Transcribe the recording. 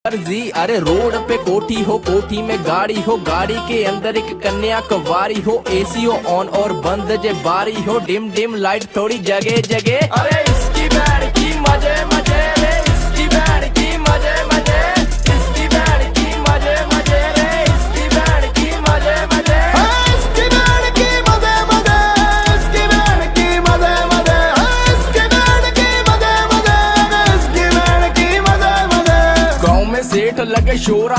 जी अरे रोड पे कोठी हो, कोठी में गाड़ी हो, गाड़ी के अंदर एक कन्या कवारी हो, एसी हो ऑन और बंद जे बारी हो, डिम डिम लाइट थोड़ी जगह जगह। अरे इसकी बैंड की मजे मजे रे, इसकी बैंड की मजे मजे, इसकी बैंड की मजे मजे रे, इसकी बैंड की मजे मजे, इसकी बैंड की मजे मजे, इसकी बैंड की मजे मजे, इसकी बैंड की मजे मजे, इसकी बैंड की मजे मजे। गाँव में सेठ लगे शोरा है।